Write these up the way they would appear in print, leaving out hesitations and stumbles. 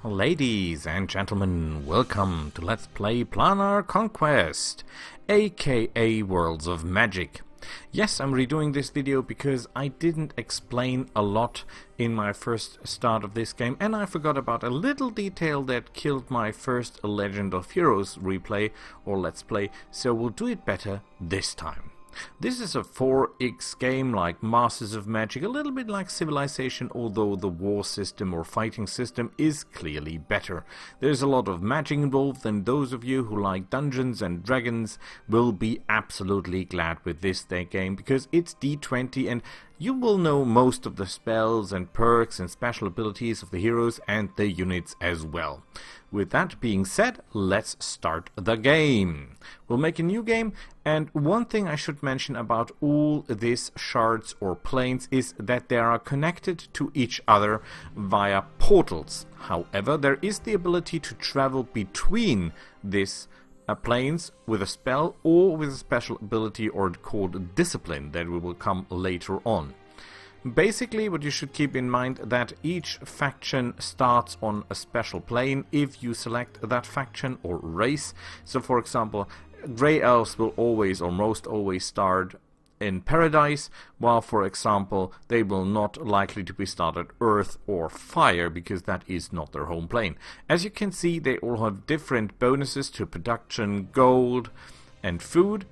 Ladies and gentlemen, welcome to Let's Play Planar Conquest, aka Worlds of Magic. Yes, I'm redoing this video because I didn't explain a lot in my first start of this game, and I forgot about a little detail that killed my first Legend of Heroes replay or Let's Play, so we'll do it better this time. This is a 4X game like Masters of Magic, a little bit like Civilization, although the war system or fighting system is clearly better. There's a lot of magic involved, and those of you who like Dungeons and Dragons will be absolutely glad with this game because it's D20 and you will know most of the spells and perks and special abilities of the heroes and the units as well. With that being said, let's start the game. We'll make a new game, and one thing I should mention about all these shards or planes is that they are connected to each other via portals. However, there is the ability to travel between these planes with a spell or with a special ability or called discipline that we will come later on. Basically, what you should keep in mind that each faction starts on a special plane if you select that faction or race. So for example, Grey Elves will always or most always start in Paradise, while for example they will not likely to be started Earth or Fire because that is not their home plane. As you can see, they all have different bonuses to production, gold and food.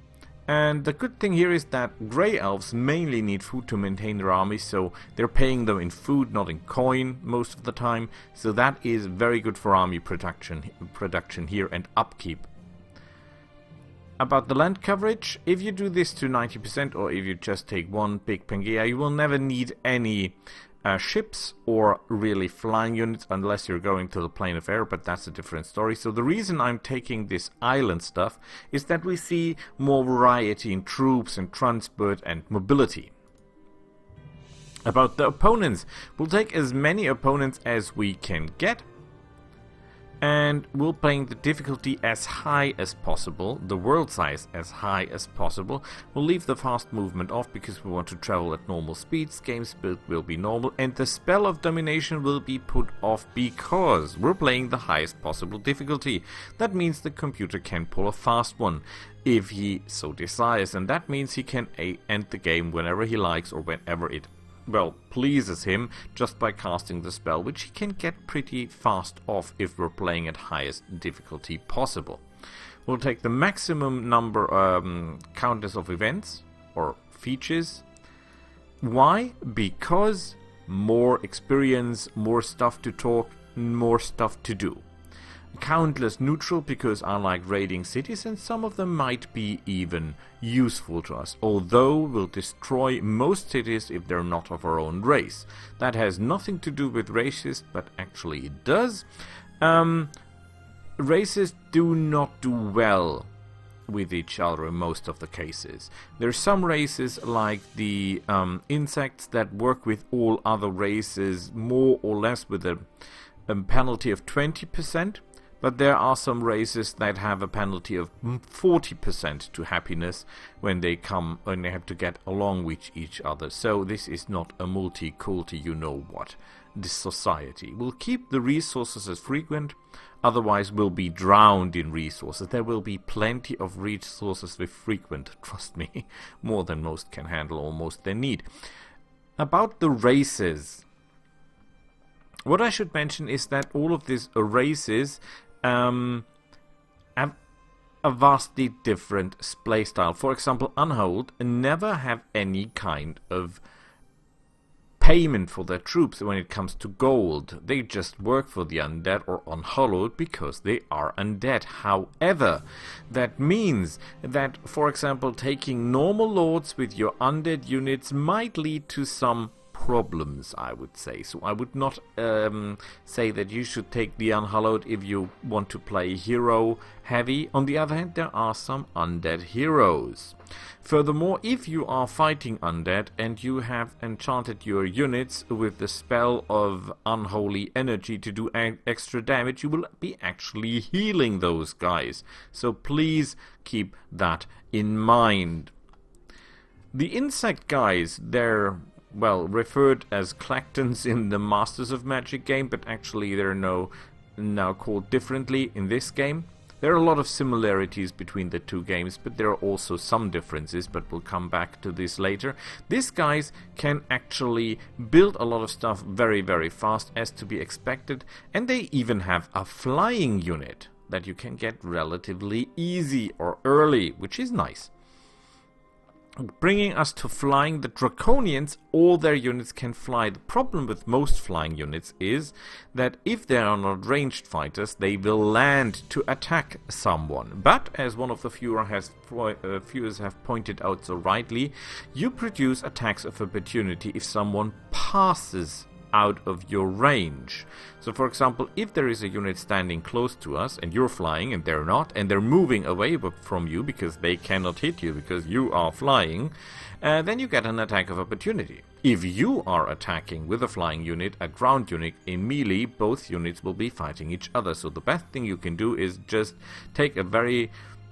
And the good thing here is that Grey Elves mainly need food to maintain their army, so they're paying them in food, not in coin most of the time. So that is very good for army production here and upkeep. About the land coverage, if you do this to 90% or if you just take one big Pangea, you will never need any ships or really flying units unless you're going to the plane of air, but that's a different story. So the reason I'm taking this island stuff is that we see more variety in troops and transport and mobility. About the opponents, we'll take as many opponents as we can get, and we'll playing the difficulty as high as possible, the world size as high as possible. We'll leave the fast movement off because we want to travel at normal speeds. Game speed will be normal, and the spell of domination will be put off because we're playing the highest possible difficulty. That means the computer can pull a fast one if he so desires, and that means he can end the game whenever he likes or whenever it pleases him just by casting the spell, which he can get pretty fast off if we're playing at highest difficulty possible. We'll take the maximum number counters of events or features. Why? Because more experience, more stuff to talk, more stuff to do. Countless neutral because I like raiding cities and some of them might be even useful to us, although we'll destroy most cities if they're not of our own race. That has nothing to do with racist, but actually it does. Races do not do well with each other in most of the cases. There's some races like the insects that work with all other races more or less with a penalty of 20%. But there are some races that have a penalty of 40% to happiness when they have to get along with each other. So this is not a multi-culti, you know what, this society. We'll keep the resources as frequent, otherwise we'll be drowned in resources. There will be plenty of resources with frequent, trust me, more than most can handle, almost they need. About the races, what I should mention is that all of these races have a vastly different playstyle. For example, Unhold never have any kind of payment for their troops when it comes to gold. They just work for the undead or unhallowed because they are undead. However, that means that, for example, taking normal lords with your undead units might lead to some problems, I would say. So I would not say that you should take the Unhallowed if you want to play hero heavy. On the other hand, there are some undead heroes. Furthermore, if you are fighting undead and you have enchanted your units with the spell of unholy energy to do extra damage, you will be actually healing those guys. So please keep that in mind. The insect guys, they're referred as Clactons in the Masters of Magic game, but actually they're no now called differently in this game. There are a lot of similarities between the two games, but there are also some differences, but we'll come back to this later. These guys can actually build a lot of stuff very, very fast, as to be expected, and they even have a flying unit that you can get relatively easy or early, which is nice. Bringing us to flying, the Draconians, all their units can fly. The problem with most flying units is that if they are not ranged fighters, they will land to attack someone. But, as one of the viewers have pointed out so rightly, you produce attacks of opportunity if someone passes out of your range. So for example, if there is a unit standing close to us and you're flying and they're not, and they're moving away from you because they cannot hit you because you are flying, then you get an attack of opportunity. If you are attacking with a flying unit, a ground unit in melee, both units will be fighting each other. So the best thing you can do is just take a very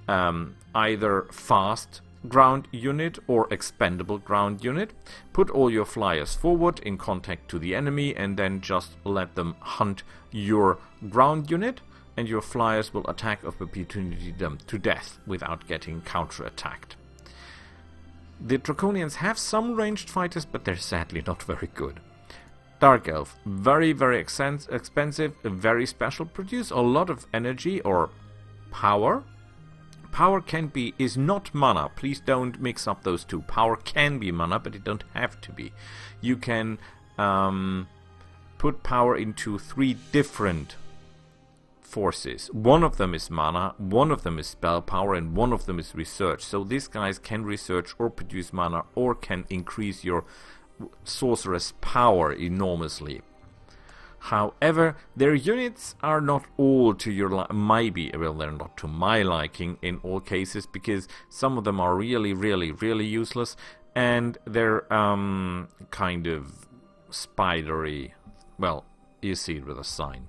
either fast ground unit or expendable ground unit, put all your flyers forward in contact to the enemy, and then just let them hunt your ground unit, and your flyers will attack of opportunity them to death without getting counter-attacked. The Draconians have some ranged fighters, but they're sadly not very good. Dark Elf, very, very expensive, very special, produce a lot of energy or power. Power is not mana. Please don't mix up those two. Power can be mana, but it don't have to be. You can put power into 3 different forces. One of them is mana, one of them is spell power, and one of them is research. So these guys can research or produce mana, or can increase your sorceress power enormously. However, their units are not all to your they're not to my liking in all cases, because some of them are really, really, really useless, and they're kind of spidery. Well, you see it with a sign.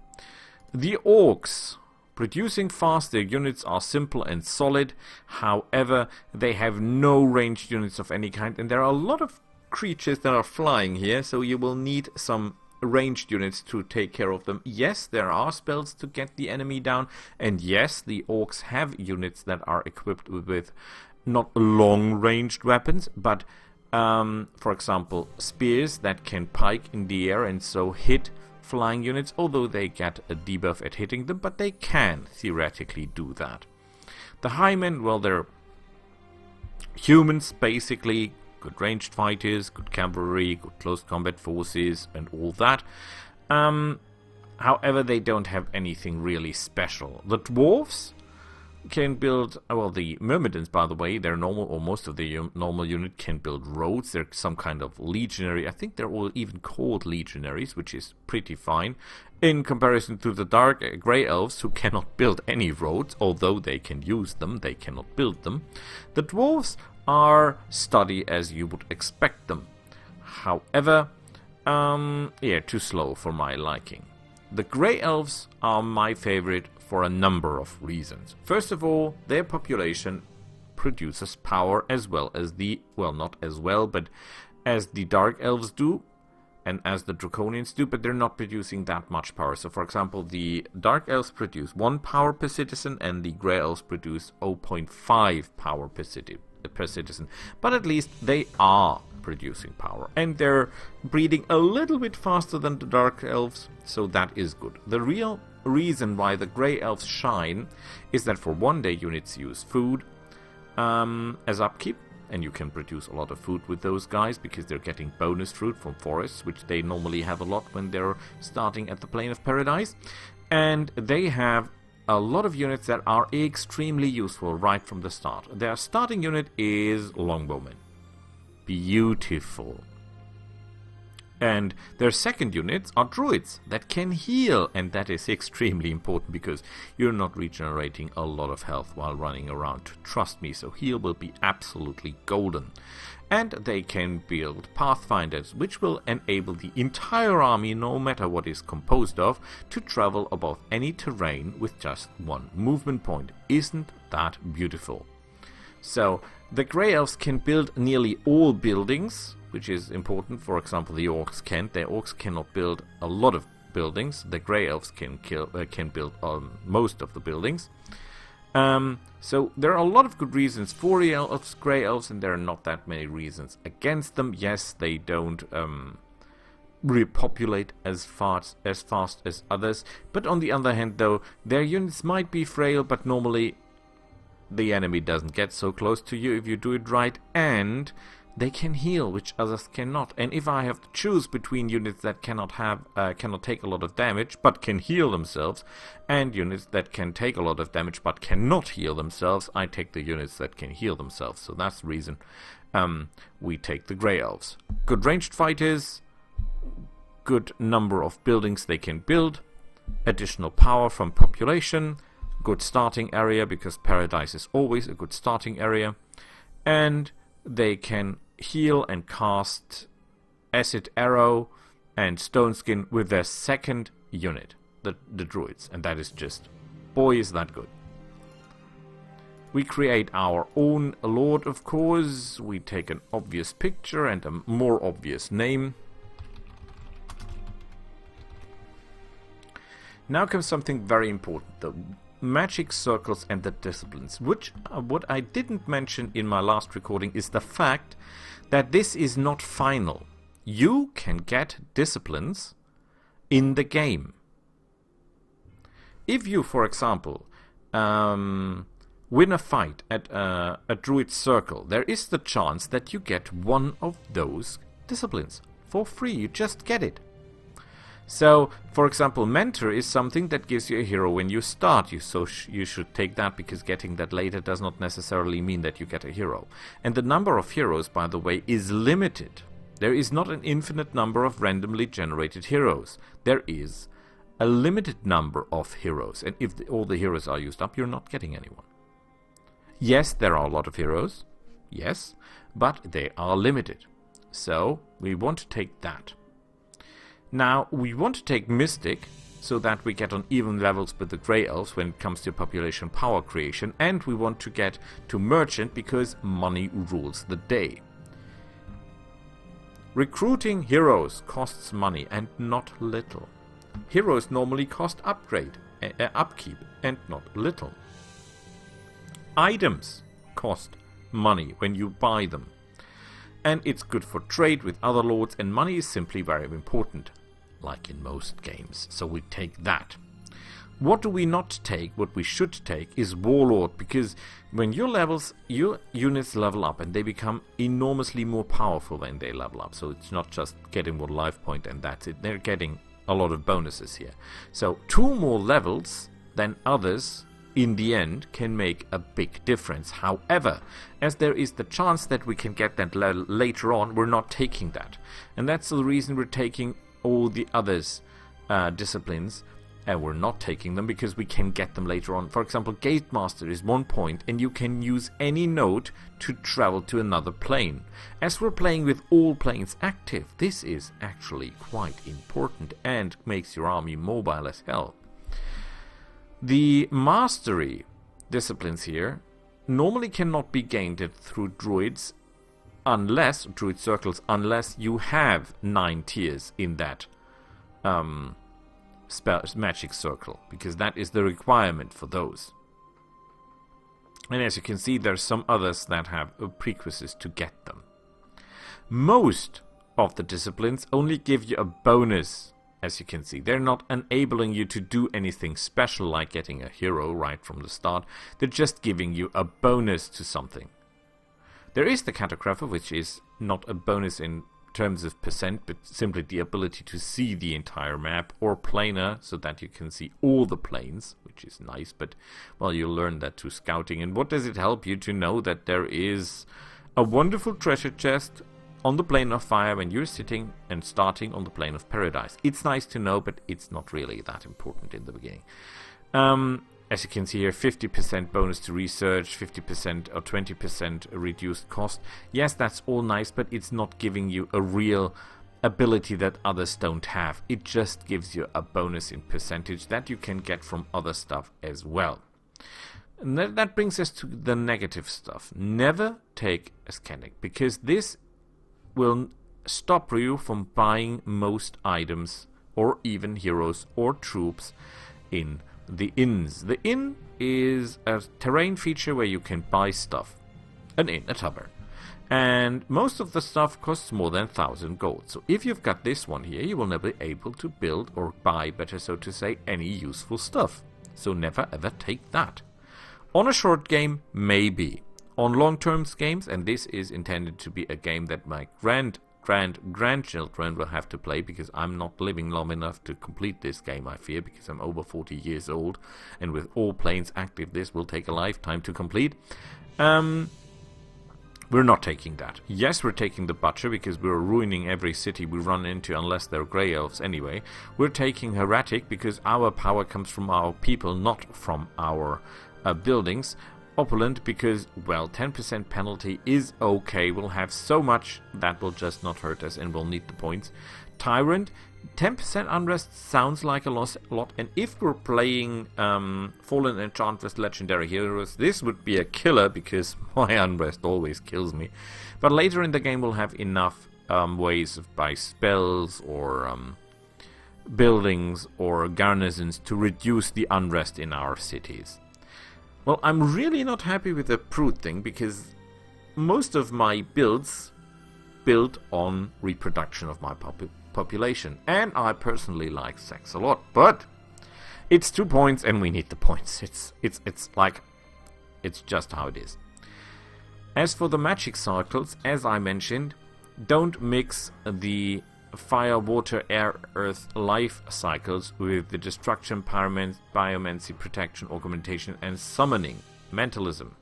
The Orcs, producing fast, their units are simple and solid. However, they have no ranged units of any kind, and there are a lot of creatures that are flying here, so you will need some ranged units to take care of them. Yes, there are spells to get the enemy down, and yes, the Orcs have units that are equipped with not long-ranged weapons, but for example, spears that can pike in the air and so hit flying units, although they get a debuff at hitting them, but they can theoretically do that. The Highmen, well, they're humans basically, good ranged fighters, good cavalry, good close combat forces, and all that. However, they don't have anything really special. The Dwarves can build, well, the Myrmidons, by the way, they're normal, or most of the normal unit can build roads. They're some kind of legionary. I think they're all even called legionaries, which is pretty fine. In comparison to the dark grey elves, who cannot build any roads, although they can use them, they cannot build them. The Dwarves are sturdy as you would expect them. However, too slow for my liking. The Grey Elves are my favorite for a number of reasons. First of all, their population produces power as well as not as well, but as the Dark Elves do, and as the Draconians do, but they're not producing that much power. So for example, the Dark Elves produce 1 power per citizen, and the Grey Elves produce 0.5 power per citizen. But at least they are producing power, and they're breeding a little bit faster than the Dark Elves, so that is good. The real reason why the Grey Elves shine is that for one, their units use food as upkeep, and you can produce a lot of food with those guys because they're getting bonus fruit from forests, which they normally have a lot when they're starting at the Plane of Paradise. And they have a lot of units that are extremely useful right from the start. Their starting unit is Longbowmen. Beautiful. And their second units are druids that can heal, and that is extremely important because you're not regenerating a lot of health while running around. Trust me, so heal will be absolutely golden. And they can build pathfinders, which will enable the entire army, no matter what it's composed of, to travel above any terrain with just 1 movement point. Isn't that beautiful? So, the Grey Elves can build nearly all buildings, which is important. For example, the Orcs can't. The Orcs cannot build a lot of buildings. The Grey Elves can build most of the buildings. So there are a lot of good reasons for the Elves, Grey Elves, and there are not that many reasons against them. Yes, they don't repopulate as fast as others, but on the other hand, though, their units might be frail, but normally the enemy doesn't get so close to you if you do it right, and they can heal, which others cannot. And if I have to choose between units that cannot take a lot of damage but can heal themselves, and units that can take a lot of damage but cannot heal themselves, I take the units that can heal themselves. So that's the reason we take the Grey Elves. Good ranged fighters, good number of buildings they can build, additional power from population, good starting area, because Paradise is always a good starting area, and they can heal and cast Acid Arrow and Stone Skin with their second unit, the Druids, and that is just, boy, is that good. We create our own Lord, of course. We take an obvious picture and a more obvious name. Now comes something very important, the magic circles and the disciplines, which what I didn't mention in my last recording is the fact that this is not final. You can get disciplines in the game. If you, for example, win a fight at a druid circle, there is the chance that you get one of those disciplines for free. You just get it. So, for example, Mentor is something that gives you a hero when you start. You should take that, because getting that later does not necessarily mean that you get a hero. And the number of heroes, by the way, is limited. There is not an infinite number of randomly generated heroes. There is a limited number of heroes. And if all the heroes are used up, you're not getting anyone. Yes, there are a lot of heroes. Yes, but they are limited. So, we want to take that. Now, we want to take Mystic, so that we get on even levels with the Grey Elves when it comes to population power creation, and we want to get to Merchant, because money rules the day. Recruiting heroes costs money, and not little. Heroes normally cost upkeep, and not little. Items cost money when you buy them. And it's good for trade with other lords, and money is simply very important, like in most games. So we take that. What do we not take? What we should take is Warlord, because when your units level up, and they become enormously more powerful when they level up. So it's not just getting one life point and that's it. They're getting a lot of bonuses here. So 2 more levels than others in the end can make a big difference. However, as there is the chance that we can get that later on, we're not taking that. And that's the reason we're taking all the others disciplines, and we're not taking them because we can get them later on. For example, Gate Master is 1 point, and you can use any node to travel to another plane. As we're playing with all planes active, this is actually quite important and makes your army mobile as hell. The mastery disciplines here normally cannot be gained through druid circles, unless you have 9 tiers in that magic circle, because that is the requirement for those. And as you can see, there's some others that have prerequisites to get them. Most of the disciplines only give you a bonus. As you can see, they're not enabling you to do anything special like getting a hero right from the start. They're just giving you a bonus to something. There is the Cartographer, which is not a bonus in terms of percent, but simply the ability to see the entire map, or Planar, so that you can see all the planes, which is nice, but, well, you'll learn that through scouting. And what does it help you to know? That there is a wonderful treasure chest on the plane of fire when you're sitting and starting on the plane of paradise. It's nice to know, but it's not really that important in the beginning. As you can see here, 50% bonus to research, 50% or 20% reduced cost. Yes, that's all nice, but it's not giving you a real ability that others don't have. It just gives you a bonus in percentage that you can get from other stuff as well. And that brings us to the negative stuff. Never take a Scandic, because this will stop you from buying most items or even heroes or troops in the inns. The inn is a terrain feature where you can buy stuff. An inn, a tavern. And most of the stuff costs more than 1,000 gold. So if you've got this one here, you will never be able to build or buy, better so to say, any useful stuff. So never ever take that. On a short game, maybe. On long-term games, and this is intended to be a game that my grandchildren will have to play, because I'm not living long enough to complete this game, I fear, because I'm over 40 years old, and with all planes active, this will take a lifetime to complete. We're not taking that. Yes, we're taking the Butcher, because we're ruining every city we run into, unless they're Grey Elves anyway. We're taking Heretic, because our power comes from our people, not from our buildings. Opulent, because, well, 10% penalty is okay. We'll have so much that will just not hurt us, and we'll need the points. Tyrant, 10% unrest sounds like a lot, and if we're playing Fallen Enchantress Legendary Heroes, this would be a killer, because my unrest always kills me. But later in the game we'll have enough ways of buy spells or buildings or garrisons to reduce the unrest in our cities. Well, I'm really not happy with the Prude thing, because most of my builds build on reproduction of my population, and I personally like sex a lot, but it's 2 points and we need the points. It's like, it's just how it is. As for the magic cycles, as I mentioned, don't mix the fire, water, air, earth, life cycles with the destruction, biomancy, protection, augmentation, and summoning, mentalism,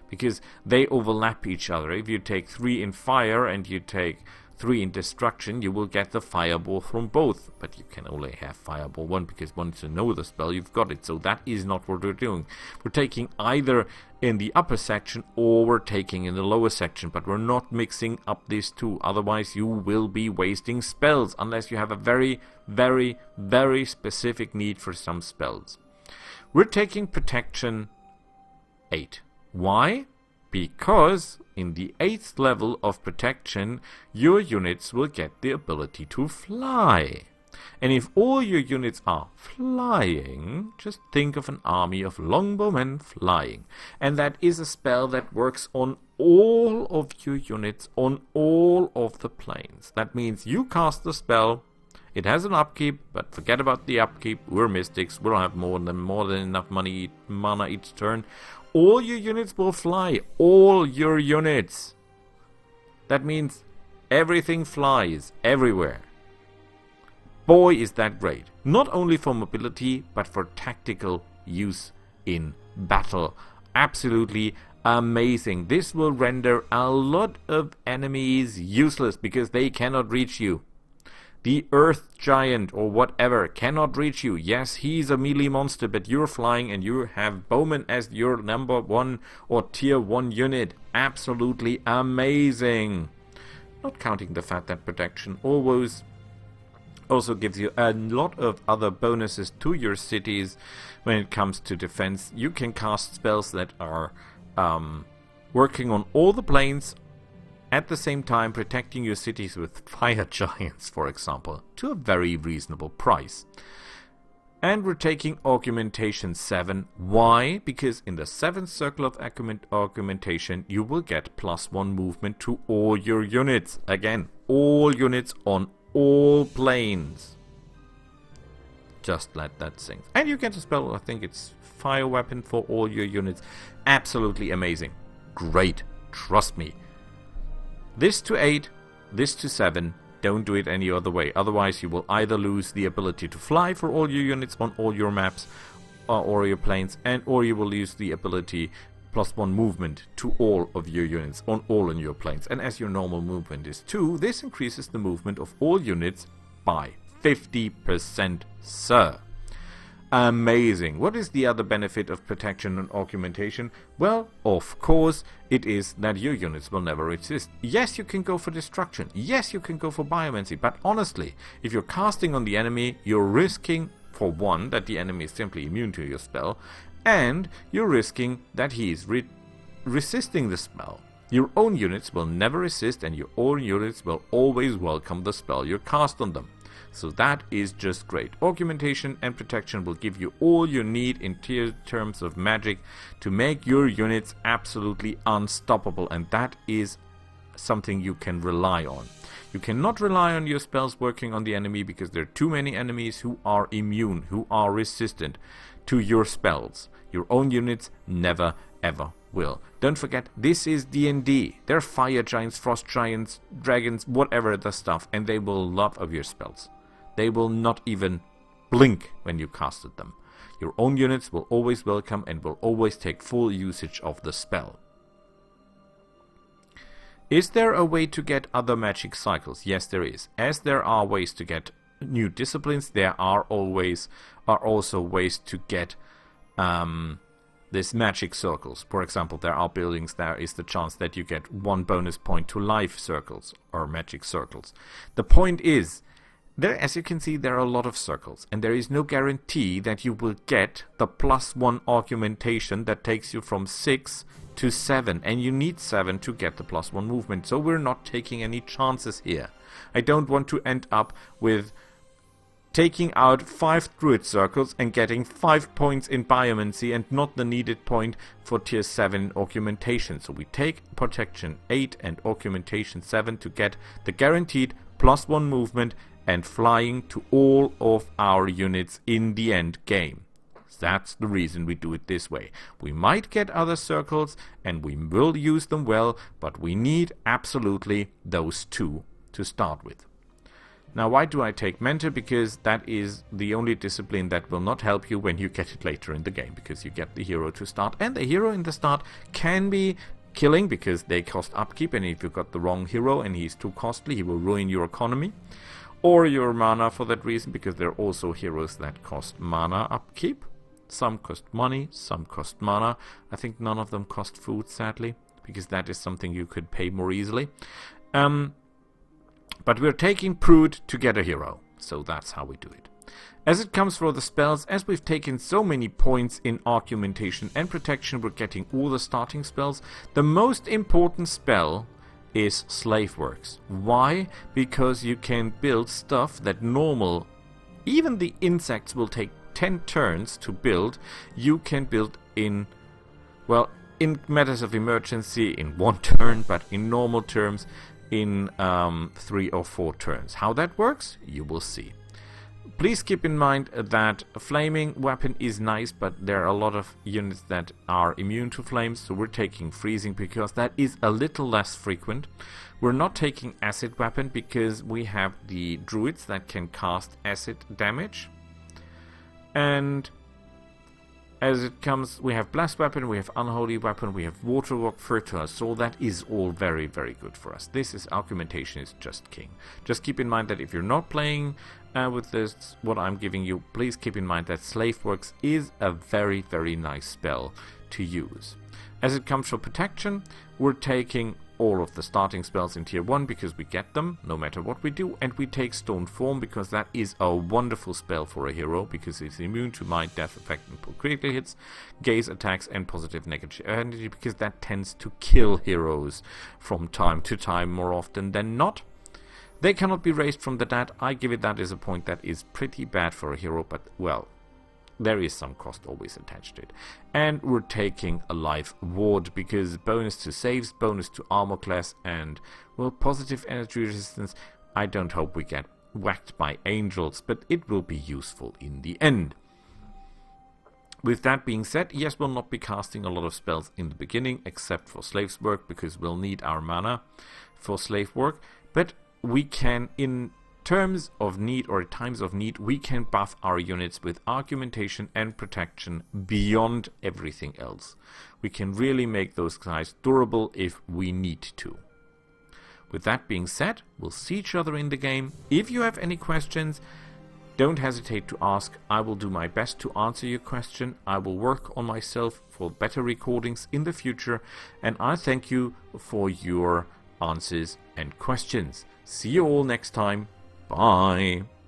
because they overlap each other. If you take 3 in fire and you take 3 in destruction, you will get the fireball from both, but you can only have fireball 1, because once you know the spell, you've got it. So that is not what we're doing. We're taking either in the upper section or we're taking in the lower section, but we're not mixing up these two. Otherwise you will be wasting spells, unless you have a very, very, very specific need for some spells. We're taking protection 8. Why? Because in the 8th level of protection, your units will get the ability to fly. And if all your units are flying, just think of an army of longbowmen flying. And that is a spell that works on all of your units, on all of the planes. That means you cast the spell, it has an upkeep, but forget about the upkeep. We're mystics, we'll have more than enough mana each turn. All your units will fly. All your units. That means everything flies everywhere. Boy, is that great. Not only for mobility, but for tactical use in battle. Absolutely amazing. This will render a lot of enemies useless, because they cannot reach you. The Earth Giant or whatever cannot reach you. Yes, he's a melee monster, but you're flying and you have Bowman as your number 1 or tier 1 unit. Absolutely amazing. Not counting the fact that protection always also gives you a lot of other bonuses to your cities when it comes to defense. You can cast spells that are working on all the planes, at the same time protecting your cities with fire giants, for example, to a very reasonable price. And we're taking augmentation 7. Why? Because in the 7th circle of augmentation you will get +1 movement to all your units. Again, all units on all planes. Just let that sink. And you get a spell, I think it's fire weapon for all your units. Absolutely amazing. Great. Trust me. This to 8, this to 7, don't do it any other way. Otherwise you will either lose the ability to fly for all your units on all your maps or your planes, or you will lose the ability +1 movement to all of your units on all in your planes. And as your normal movement is 2, this increases the movement of all units by 50%, sir. Amazing. What is the other benefit of protection and augmentation? Well, of course, it is that your units will never resist. Yes, you can go for destruction. Yes, you can go for biomancy. But honestly, if you're casting on the enemy, you're risking, for one, that the enemy is simply immune to your spell, and you're risking that he is resisting the spell. Your own units will never resist, and your own units will always welcome the spell you cast on them. So that is just great. Augmentation and protection will give you all you need in terms of magic to make your units absolutely unstoppable, and that is something you can rely on. You cannot rely on your spells working on the enemy because there are too many enemies who are immune, who are resistant to your spells. Your own units never ever will. Don't forget, this is D&D. They're fire giants, frost giants, dragons, whatever the stuff, and they will love of your spells. They will not even blink when you casted them. Your own units will always welcome and will always take full usage of the spell. Is there a way to get other magic cycles? Yes, there is. As there are ways to get new disciplines, there are also ways to get these magic circles. For example, there are buildings, there is the chance that you get 1 bonus point to life circles or magic circles. The point is, there, as you can see, there are a lot of circles, and there is no guarantee that you will get the +1 augmentation that takes you from 6 to 7, and you need 7 to get the +1 movement, so we're not taking any chances here. I don't want to end up with taking out 5 druid circles and getting 5 points in biomancy and not the needed point for tier 7 augmentation. So we take protection 8 and augmentation 7 to get the guaranteed +1 movement and flying to all of our units in the end game. That's the reason we do it this way. We might get other circles and we will use them well, but we need absolutely those 2 to start with. Now, why do I take Mentor? Because that is the only discipline that will not help you when you get it later in the game, because you get the hero to start, and the hero in the start can be killing because they cost upkeep, and if you got the wrong hero and he's too costly, he will ruin your economy or your mana for that reason, because there are also heroes that cost mana upkeep. Some cost money, some cost mana. I think none of them cost food, sadly, because that is something you could pay more easily. But we're taking Prude to get a hero, so that's how we do it. As it comes for the spells, as we've taken so many points in augmentation and protection, we're getting all the starting spells. The most important spell is Slave Works. Why? Because you can build stuff that normal, even the insects will take 10 turns to build. You can build in, well, in matters of emergency in 1 turn, but in normal terms in 3 or 4 turns. How that works, you will see. Please keep in mind that a flaming weapon is nice, but there are a lot of units that are immune to flames, so we're taking freezing because that is a little less frequent. We're not taking acid weapon because we have the druids that can cast acid damage. And as it comes, we have blast weapon, we have unholy weapon, we have water walk, fertile, so that is all very, very good for us. This is augmentation is just king. Just keep in mind that if you're not playing with this, what I'm giving you, please keep in mind that Slave Works is a very, very nice spell to use. As it comes for protection, we're taking all of the starting spells in tier 1 because we get them no matter what we do, and we take Stone Form because that is a wonderful spell for a hero because it's immune to mind, death effect and critical hits, gaze attacks and positive negative energy, because that tends to kill heroes from time to time more often than not. They cannot be raised from the dead. I give it that as a point that is pretty bad for a hero, but well, there is some cost always attached to it. And we're taking a life ward because bonus to saves, bonus to armor class, and, well, positive energy resistance. I don't hope we get whacked by angels, but it will be useful in the end. With that being said, yes, we'll not be casting a lot of spells in the beginning, except for Slave's Work, because we'll need our mana for Slave Work, but we can, in terms of need or times of need, we can buff our units with augmentation and protection beyond everything else. We can really make those guys durable if we need to. With that being said, we'll see each other in the game. If you have any questions, don't hesitate to ask. I will do my best to answer your question. I will work on myself for better recordings in the future, and I thank you for your answers and questions. See you all next time. Bye.